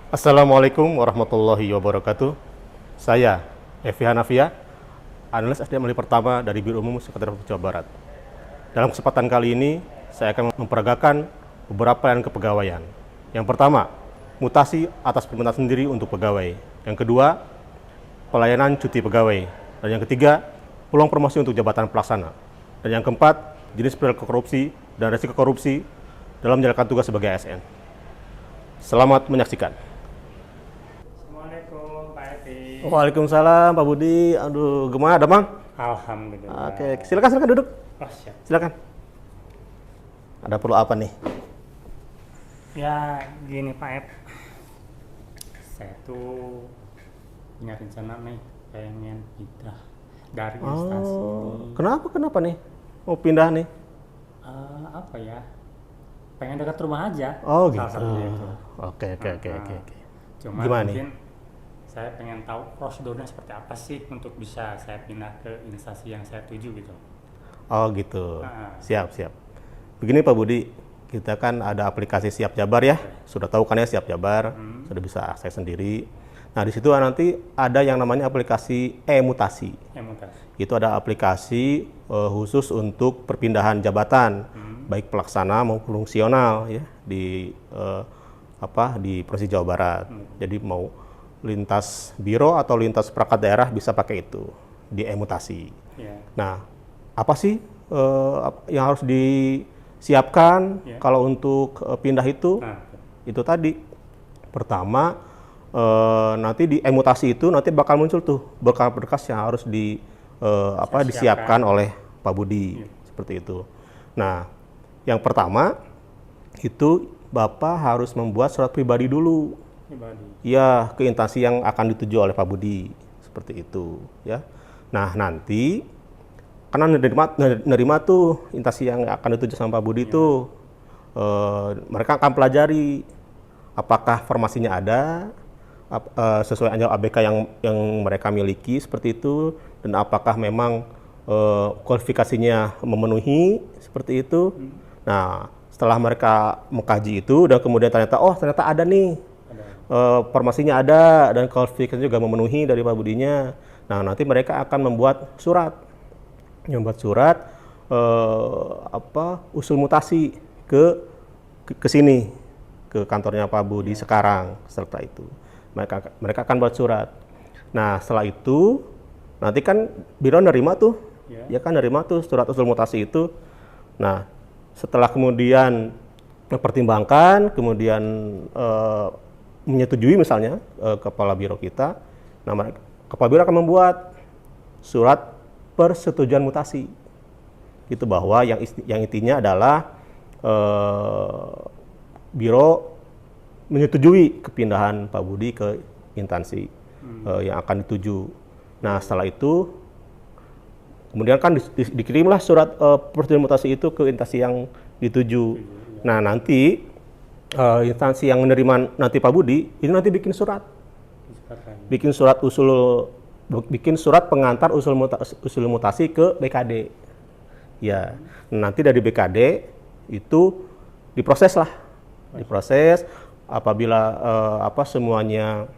Assalamualaikum warahmatullahi wabarakatuh. Saya Evi Hanafia, analis SDM Ahli Pertama dari Biro Umum Sekretariat Jawa Barat. Dalam kesempatan kali ini, saya akan memperagakan beberapa pelayanan kepegawaian. Yang pertama, mutasi atas permintaan sendiri untuk pegawai. Yang kedua, pelayanan cuti pegawai. Dan yang ketiga, peluang promosi untuk jabatan pelaksana. Dan yang keempat, jenis perilaku korupsi dan risiko korupsi dalam menjalankan tugas sebagai ASN. Selamat menyaksikan. Assalamualaikum Pak Evi. Waalaikumsalam Pak Budi. Aduh, gimana ada Mang? Alhamdulillah. Oke, silakan duduk. Oh, siap. Silakan. Ada perlu apa nih? Ya gini Pak Ep, saya tuh punya rencana nih pengen pindah dari instansi ini. Kenapa nih? Mau pindah nih? Apa ya? Pengen dekat rumah aja. Oh, Salah gitu. satunya itu. Oke. Cuma Gimana nih? mungkin saya pengen tahu prosedurnya seperti apa sih untuk bisa saya pindah ke instansi yang saya tuju gitu. Oh, gitu. Ah. Siap. Begini Pak Budi, kita kan ada aplikasi Siap Jabar ya. Sudah tahu kan ya Siap Jabar, sudah bisa akses sendiri. Nah, di situ nanti ada yang namanya aplikasi e-mutasi. Mutasi. Itu ada aplikasi khusus untuk perpindahan jabatan, baik pelaksana maupun fungsional ya di di Provinsi Jawa Barat. Jadi mau lintas biro atau lintas perangkat daerah bisa pakai itu di e-mutasi. Ya. Nah, apa sih yang harus disiapkan kalau untuk pindah itu? Nah, Itu tadi. Pertama, nanti di e-mutasi itu nanti bakal muncul tuh berkas-berkas yang harus disiapkan oleh Pak Budi seperti itu. Nah, yang pertama itu Bapak harus membuat surat pribadi dulu. pribadi. Ya, ke instansi yang akan dituju oleh Pak Budi seperti itu ya. Nah, nanti karena nerima tuh instansi yang akan dituju sama Pak Budi itu mereka akan pelajari apakah formasinya ada sesuai anjal ABK yang mereka miliki seperti itu, dan apakah memang kualifikasinya memenuhi seperti itu. Nah, setelah mereka mengkaji itu dan kemudian ternyata ada nih formasinya ada dan kualifikasinya juga memenuhi dari Pak Budinya. Nah, nanti mereka akan membuat surat usul mutasi ke sini, ke kantornya Pak Budi sekarang. Setelah itu mereka akan buat surat. Nah, setelah itu nanti kan biro nerima tuh surat usul mutasi itu. Nah, setelah kemudian mempertimbangkan, kemudian menyetujui misalnya kepala biro kita, nah kepala biro akan membuat surat persetujuan mutasi. Itu bahwa yang intinya adalah biro menyetujui kepindahan Pak Budi ke instansi yang akan dituju. Nah, setelah itu kemudian kan dikirimlah surat persetujuan mutasi itu ke instansi yang dituju. Nah, nanti instansi yang menerima nanti Pak Budi ini nanti bikin surat pengantar usul mutasi ke BKD. Ya, nanti dari BKD itu diproses apabila semuanya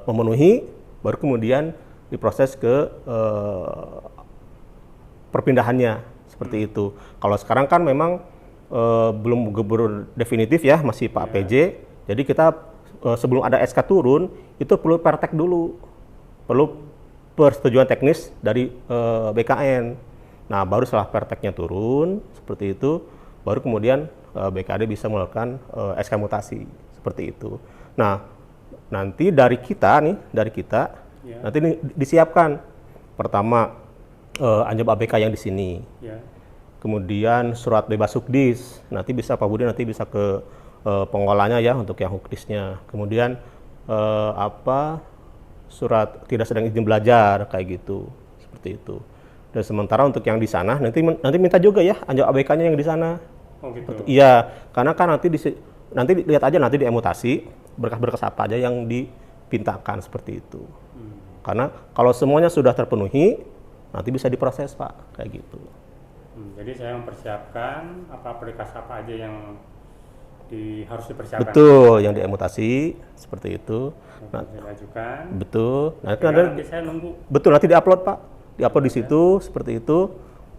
memenuhi, baru kemudian diproses ke perpindahannya seperti itu. Kalau sekarang kan memang belum gubernur definitif ya, masih Pak PJ. Jadi kita sebelum ada SK turun itu perlu pertek dulu, perlu persetujuan teknis dari BKN. Nah, baru setelah perteknya turun seperti itu, baru kemudian BKD bisa melakukan SK mutasi seperti itu. Nah, nanti dari kita nanti disiapkan pertama anjab ABK yang di sini. Kemudian surat bebas hukdis, nanti bisa Pak Budi nanti bisa ke pengolahnya ya untuk yang hukdisnya. Kemudian surat tidak sedang izin belajar kayak gitu, seperti itu. Dan sementara untuk yang di sana nanti minta juga ya anjab ABK-nya yang di sana. Oh gitu. Iya, karena kan nanti lihat aja nanti di emutasi berkas-berkas apa aja yang dipintakan seperti itu. Karena kalau semuanya sudah terpenuhi, nanti bisa diproses Pak, kayak gitu. Jadi saya mempersiapkan berkas apa aja yang harus dipersiapkan. Betul, yang diemutasi seperti itu. Nah, Diajukan. betul. Nah, itu Tinggal ada nanti saya nunggu. betul nanti diupload Pak. Diupload di situ seperti itu.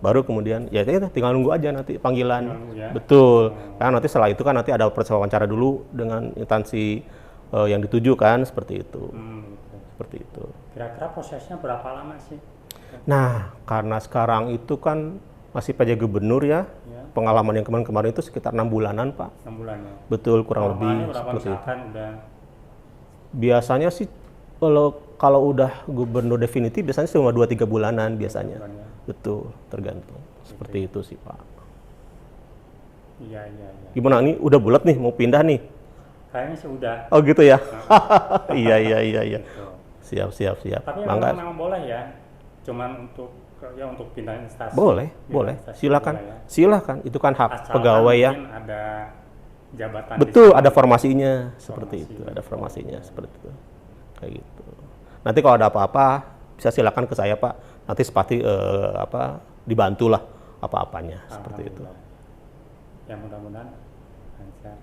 Baru kemudian ya itu tinggal nunggu aja nanti panggilan. Tinggal nunggu ya. Betul. Karena nanti setelah itu kan nanti ada proses wawancara dulu dengan instansi yang dituju kan seperti itu. Gitu. Seperti itu. Kira-kira prosesnya berapa lama sih? Nah, karena sekarang itu kan masih PJ Gubernur ya. Ya. Pengalaman yang kemarin-kemarin itu sekitar 6 bulanan, Pak. 6 bulan ya. Betul, kurang lebih Berapa seperti itu. misalkan udah Biasanya sih kalau udah gubernur definitif biasanya cuma 2-3 bulanan biasanya. bulan ya. Betul, tergantung. Seperti itu sih, Pak. Iya, iya, iya. Gimana nih? Udah bulat nih mau pindah nih? Kayaknya sih udah. Oh gitu ya. Iya. Gitu. Siap. Tapi Bangga. memang boleh ya. Cuman untuk pindah instansi. Boleh. Instansi Silakan. boleh ya. Silakan. Itu kan hak Asalkan pegawai ya. mungkin ada jabatan. Betul, di sana. ada formasinya seperti Formasi. itu. Ada formasinya seperti itu. Kayak gitu. Nanti kalau ada apa-apa bisa silakan ke saya, Pak. Nanti pasti dibantulah apa-apanya seperti itu. Alhamdulillah. Ya mudah-mudahan lancar.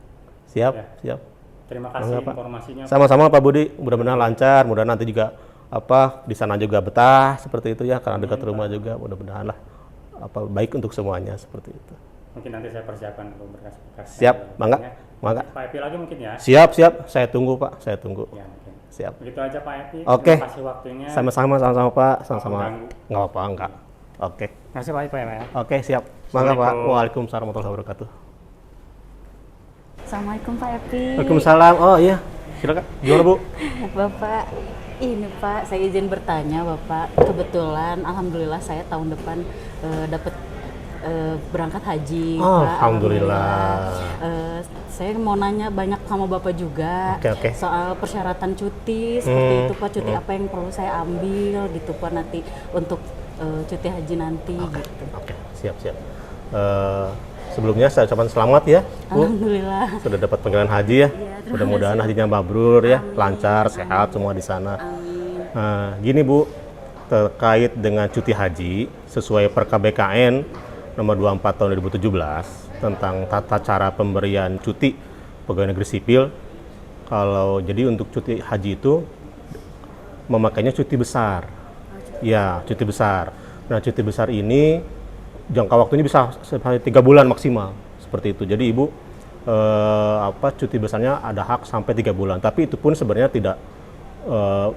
Siap, Ya. siap. Terima kasih Pak. informasinya. Sama-sama Pak Budi, mudah-mudahan lancar, mudah-mudahan nanti juga di sana juga betah seperti itu ya, karena dekat rumah juga, mudah-mudahan lah baik untuk semuanya seperti itu. Mungkin nanti saya persiapkan berkas-berkas. Siap, mangga. Pak Epi lagi mungkin ya. Siap, saya tunggu Pak, saya tunggu. Ya mungkin. Siap. Begitu aja Pak Epi. Oke. Terima kasih waktunya. Sama-sama Pak, sama-sama. mengganggu. Nggak apa-apa, enggak. Oke. Terima kasih Pak Epi ya. Oke, siap. Mangga Pak. Assalamualaikum. Waalaikumsalam warahmatullahi wabarakatuh. Assalamualaikum Pak Epi. Waalaikumsalam. Oh iya, silakan. Gimana Bu? Bapak, ini Pak, saya izin bertanya Bapak. Kebetulan, alhamdulillah saya tahun depan dapat berangkat haji. Oh, Pak. alhamdulillah. Saya mau nanya banyak sama Bapak juga Oke. soal persyaratan cuti seperti itu Pak. Cuti apa yang perlu saya ambil gitu Pak nanti untuk cuti haji nanti gitu. Oke, siap. Sebelumnya saya ucapkan selamat ya, Bu. Alhamdulillah. Sudah dapat panggilan haji ya. Iya, Mudah-mudahan hajinya mabrur ya, lancar, sehat semua di sana. Amin. Nah, gini Bu, terkait dengan cuti haji sesuai Perkab BKN nomor 24 tahun 2017 tentang tata cara pemberian cuti pegawai negeri sipil. Kalau jadi untuk cuti haji itu memakainya cuti besar. Ya, cuti besar. Nah, cuti besar ini jangka waktunya bisa sampai 3 bulan maksimal seperti itu. Jadi Ibu cuti besarnya ada hak sampai 3 bulan. Tapi itu pun sebenarnya tidak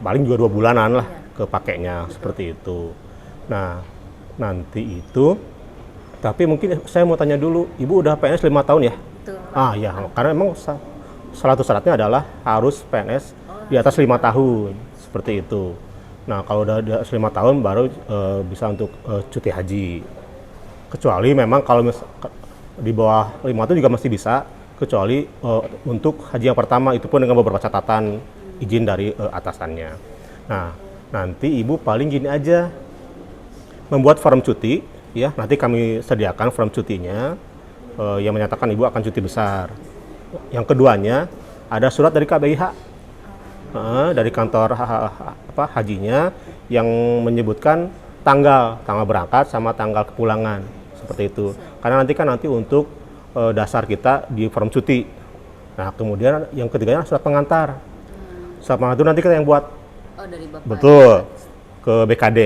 paling juga 2 bulanan lah kepakainya seperti itu. Nah, nanti itu tapi mungkin saya mau tanya dulu, Ibu udah PNS 5 tahun ya? Betul. Ah ya, karena memang salah satu syaratnya adalah harus PNS di atas 5 tahun seperti itu. Nah, kalau udah di atas 5 tahun baru bisa untuk cuti haji. Kecuali memang kalau di bawah 5 itu juga masih bisa, kecuali untuk haji yang pertama itu pun dengan beberapa catatan izin dari atasannya. Nah, nanti Ibu paling gini aja, membuat form cuti, ya nanti kami sediakan form cutinya yang menyatakan Ibu akan cuti besar. Yang keduanya ada surat dari KBIH, dari kantor hajinya yang menyebutkan tanggal berangkat sama tanggal kepulangan. Seperti itu, karena nanti untuk dasar kita di form cuti. Nah, kemudian yang ketiganya surat pengantar. Surat pengantar itu nanti kita yang buat. Oh, dari Bapak. Betul, ke BKD.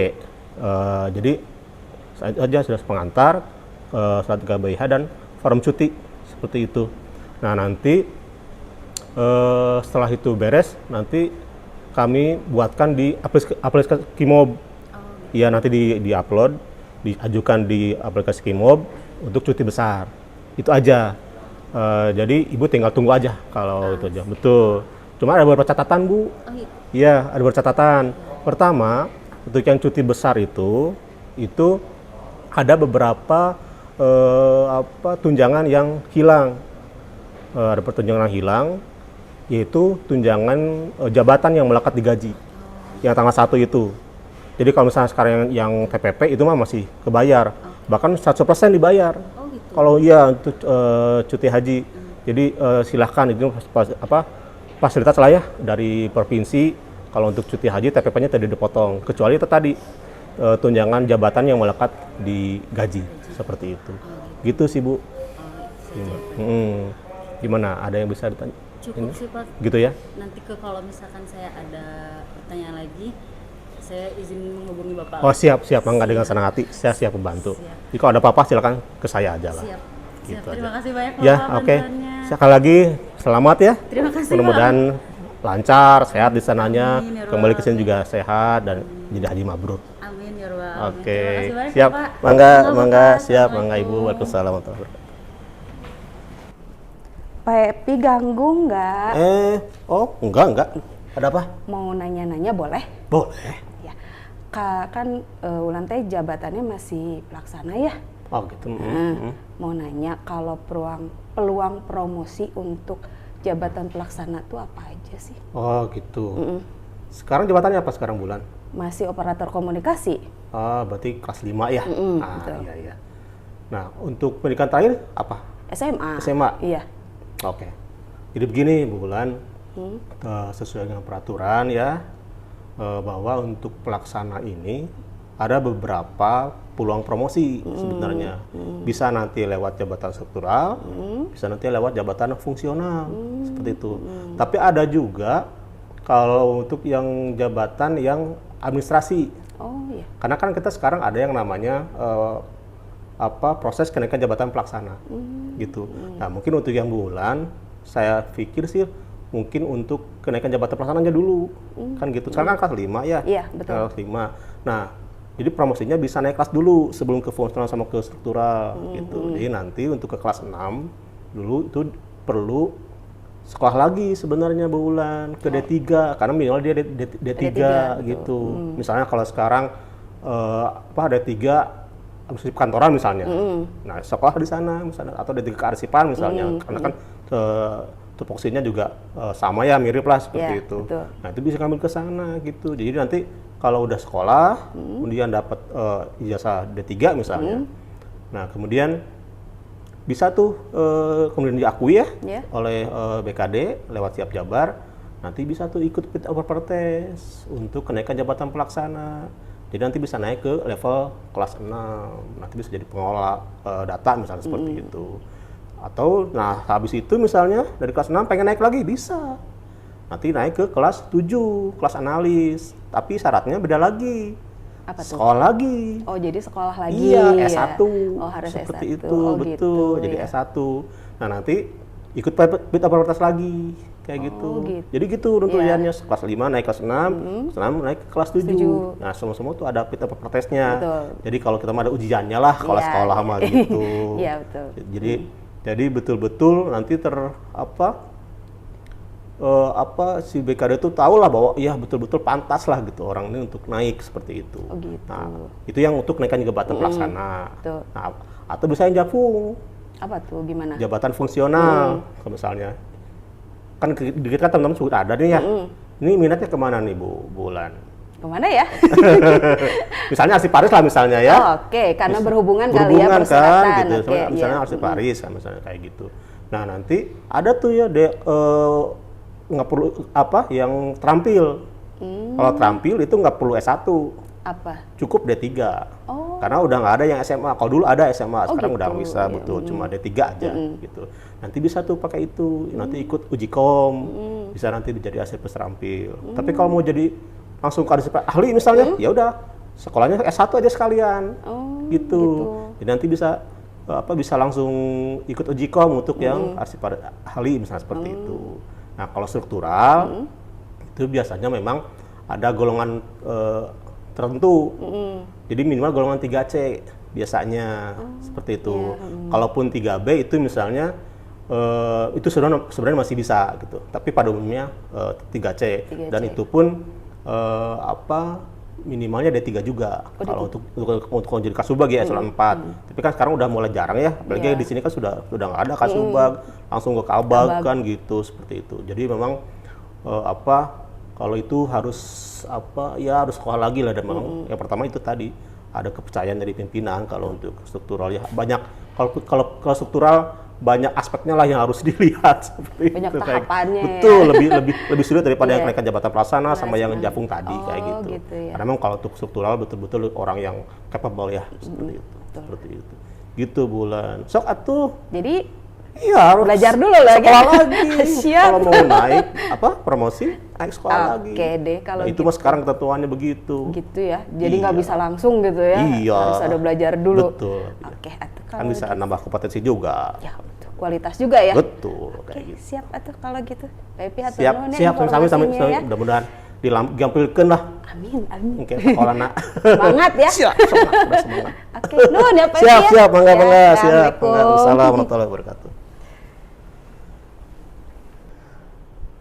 Jadi saja surat pengantar, surat KBIH dan form cuti seperti itu. Nah, nanti setelah itu beres, nanti kami buatkan di aplikasi Kimob. Iya, nanti di-upload, diajukan di aplikasi Kimob untuk cuti besar. Itu aja. Jadi Ibu tinggal tunggu aja kalau itu aja. Betul. Cuma ada beberapa catatan, Bu. Iya, ada beberapa catatan. Pertama, untuk yang cuti besar itu ada beberapa tunjangan yang hilang. Ada pertunjangan yang hilang, yaitu tunjangan jabatan yang melekat di gaji. Yang tanggal 1 itu. Jadi kalau misalnya sekarang yang TPP itu mah masih kebayar, bahkan 100% dibayar. Oh, gitu. Kalau iya untuk cuti haji, jadi silahkan itu fasilitas lah ya dari provinsi. Kalau untuk cuti haji TPP-nya tidak dipotong, kecuali itu tadi tunjangan jabatan yang melekat di gaji seperti itu. Gitu sih Bu. Gimana? Ada yang bisa ditanya? Cukup sih Pak. Gitu ya? Nanti kalau misalkan saya ada pertanyaan lagi, saya izin menghubungi Bapak. Oh siap, Mangga, dengan senang hati. Saya siap membantu. Siap. Jadi kalau ada apa-apa silakan ke saya aja lah. Siap. Gitu Terima aja. kasih banyak Ya, Bapak oke. bantuannya. Sekali lagi selamat ya. Terima kasih Mudah-mudahan lancar, sehat di sananya. Amin, ya Rabbal Kembali ke sini juga sehat dan jadi haji mabrur. Amin ya Rabbal Alamin. Oke. Terima kasih banyak Siap. Bapak. Mangga, Bapak. siap. Mangga Ibu. Assalamualaikum. Waalaikumsalam warahmatullahi wabarakatuh. Pak Epi ganggu nggak? Oh, enggak. Ada apa? Mau nanya-nanya boleh? Boleh. Ya, kan Ulan teh jabatannya masih pelaksana ya. Oh gitu. Mau nanya kalau peluang promosi untuk jabatan pelaksana tuh apa aja sih? Oh gitu. Sekarang jabatannya apa sekarang Bulan? Masih operator komunikasi? Ah, berarti kelas 5 ya? Betul. Iya. Nah, untuk pendidikan terakhir apa? SMA? SMA? Iya. Oke. Jadi begini Bulan, sesuai dengan peraturan ya, bahwa untuk pelaksana ini ada beberapa peluang promosi sebenarnya. Bisa nanti lewat jabatan struktural, bisa nanti lewat jabatan fungsional, seperti itu. Tapi ada juga kalau untuk yang jabatan yang administrasi. Oh iya. Karena kan kita sekarang ada yang namanya proses kenaikan jabatan pelaksana, gitu. Nah mungkin untuk yang Bulan, saya pikir sih mungkin untuk kenaikan jabatan pelaksana aja dulu, kan gitu. Sekarang kan kelas 5 ya. Iya, betul. Kelas 5. Nah jadi promosinya bisa naik kelas dulu sebelum ke fungsional sama ke struktural, gitu. Jadi nanti untuk ke kelas 6 dulu itu perlu sekolah lagi sebenarnya Bulan ke D3, karena minimal dia D3 gitu. Misalnya kalau sekarang D3 administrasi kantoran misalnya, nah sekolah di sana misalnya, atau D3 kearsipan misalnya, karena kan tupoksinya juga sama ya, mirip lah seperti Ya, itu. betul. Nah itu bisa ngambil ke sana gitu. Jadi nanti kalau udah sekolah, kemudian dapat ijazah D3 misalnya, nah kemudian bisa tuh kemudian diakui ya oleh BKD lewat Siap Jabar, nanti bisa tuh ikut fit and proper test untuk kenaikan jabatan pelaksana. Jadi nanti bisa naik ke level kelas 6, nanti bisa jadi pengelola data misalnya seperti itu. Atau nah habis itu misalnya dari kelas 6 pengen naik lagi bisa. Nanti naik ke kelas 7, kelas analis, tapi syaratnya beda lagi. Apa tuh? Sekolah lagi. Oh jadi sekolah lagi? Iya, ya? S1. Oh harus seperti S1. itu, Oh, betul. gitu, Jadi ya. S1. Nah nanti ikut fit and proper test lagi, kayak gitu. gitu. Jadi gitu runtutannya, kelas 5 naik kelas 6, kelas 6 naik ke kelas 7. Nah semua tuh ada fit and proper testnya. Betul. Jadi kalau kita mah ada ujiannya lah kalau Iya, sekolah mah gitu. Iya betul. Jadi betul-betul nanti si BKD itu tahu lah bahwa iya betul-betul pantas lah gitu orang ini untuk naik seperti itu. Oh, gitu. Nah itu yang untuk naikkan jabatan pelaksana. Betul. Nah, atau bisa yang japung, Apa tuh gimana? jabatan fungsional, kalau misalnya kan di kita kan teman-teman sudah ada nih ya. Ini minatnya kemana nih Bulan? Kemana ya? Misalnya Arsiparis lah misalnya ya. Oh, oke, karena berhubungan kali ya Berhubungan persyaratan. kan, gitu. Oke, Misalnya iya. Arsiparis kan, misalnya kayak gitu. Nah nanti ada tuh ya nggak perlu yang terampil. Kalau terampil itu nggak perlu S1, Apa? cukup D3. Oh. Karena udah nggak ada yang SMA. Kalau dulu ada SMA, Oh, sekarang gitu. udah nggak bisa, Iya, betul. Cuma D3 aja gitu. Nanti bisa tuh pakai itu. Nanti ikut uji kom, bisa nanti jadi asisten terampil. Tapi kalau mau jadi langsung ke asisten ahli misalnya, ya udah sekolahnya S1 aja sekalian. Oh, gitu. Jadi nanti bisa bisa langsung ikut uji kom untuk yang arsipan ahli misalnya seperti itu. Nah kalau struktural itu biasanya memang ada golongan tertentu. Jadi minimal golongan 3C biasanya seperti itu. Kalaupun 3B itu misalnya itu sebenarnya masih bisa gitu. Tapi pada umumnya 3C. Dan itu pun minimalnya D3 juga. Kalau untuk jadi kasubag ya eselon 4. Tapi kan sekarang udah mulai jarang ya. Apalagi di sini kan sudah nggak ada kasubag, langsung ke kabag kan gitu, seperti itu. Jadi memang kalau itu harus harus sekolah lagi lah. Dan memang yang pertama itu tadi ada kepercayaan dari pimpinan. Kalau untuk struktural ya banyak. Kalau struktural banyak aspeknya lah yang harus dilihat seperti Banyak itu. tahapannya. Betul, lebih sulit daripada yang kenaikan jabatan pelaksana sama yang japung tadi kayak gitu. Gitu ya. Karena memang kalau untuk struktural betul-betul orang yang capable ya seperti itu. Seperti itu. Gitu Bulan. Sok atuh. Jadi Iya, harus Belajar dulu lagi. sekolah lagi. Siap. Kalau mau naik promosi, naik sekolah lagi. Oke deh, kalau Nah, itu mah sekarang ketentuannya begitu. gitu ya. Jadi nggak Iya. bisa langsung gitu ya. Iya. Harus ada belajar dulu. Betul. Oke, atuh Kan kalau bisa nambah kompetensi juga. ya betul. Kualitas juga ya. Betul, Oke, kayak gitu. siap atuh kalau gitu. Pepi hatur Siap, nuhun ya siap, sami informasinya ya. mudah-mudahan digampilkeun lah. Amin, amin. Oke, sekolahna. Semangat ya. Siap, semangat, udah semangat. Oke, nuhun ya Pepi Siap, ya. siap, bangga, Ya, bangga, siap. Assalamualaikum. Waalaikumsalam warahmatullahi wabarakatuh.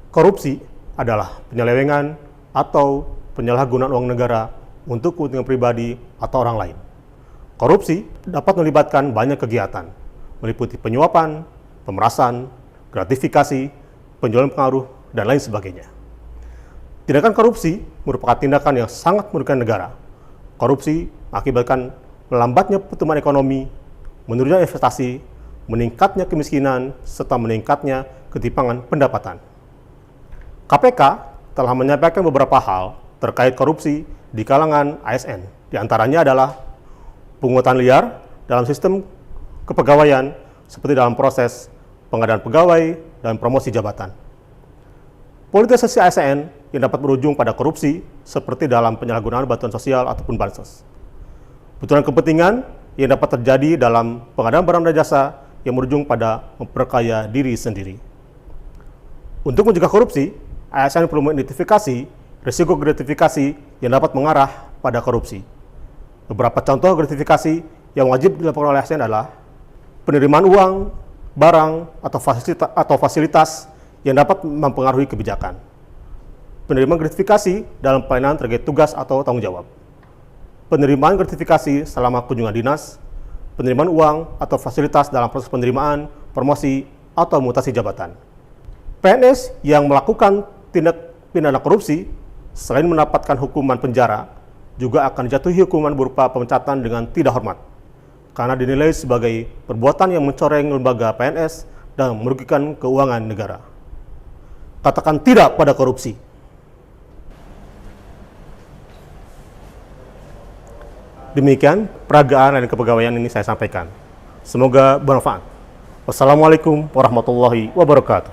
Korupsi adalah penyelewengan atau penyalahgunaan uang negara untuk kepentingan pribadi atau orang lain. Korupsi dapat melibatkan banyak kegiatan, meliputi penyuapan, pemerasan, gratifikasi, penjualan pengaruh, dan lain sebagainya. Tindakan korupsi merupakan tindakan yang sangat merugikan negara. Korupsi mengakibatkan melambatnya pertumbuhan ekonomi, menurunnya investasi, meningkatnya kemiskinan, serta meningkatnya ketimpangan pendapatan. KPK telah menyampaikan beberapa hal terkait korupsi di kalangan ASN. Di antaranya adalah pungutan liar dalam sistem kepegawaian seperti dalam proses pengadaan pegawai dan promosi jabatan. Politisasi ASN yang dapat berujung pada korupsi seperti dalam penyalahgunaan bantuan sosial ataupun bansos. Benturan kepentingan yang dapat terjadi dalam pengadaan barang dan jasa yang berujung pada memperkaya diri sendiri. Untuk mencegah korupsi, ASN perlu mengidentifikasi risiko gratifikasi yang dapat mengarah pada korupsi. Beberapa contoh gratifikasi yang wajib dilakukan oleh ASN adalah penerimaan uang, barang, atau fasilitas yang dapat mempengaruhi kebijakan. Penerimaan gratifikasi dalam pelayanan terkait tugas atau tanggung jawab. Penerimaan gratifikasi selama kunjungan dinas, penerimaan uang atau fasilitas dalam proses penerimaan, promosi, atau mutasi jabatan. PNS yang melakukan tindak pidana korupsi, selain mendapatkan hukuman penjara, juga akan dijatuhi hukuman berupa pemecatan dengan tidak hormat, karena dinilai sebagai perbuatan yang mencoreng lembaga PNS dan merugikan keuangan negara. Katakan tidak pada korupsi. Demikian peragaan dan kepegawaian ini saya sampaikan. Semoga bermanfaat. Wassalamualaikum warahmatullahi wabarakatuh.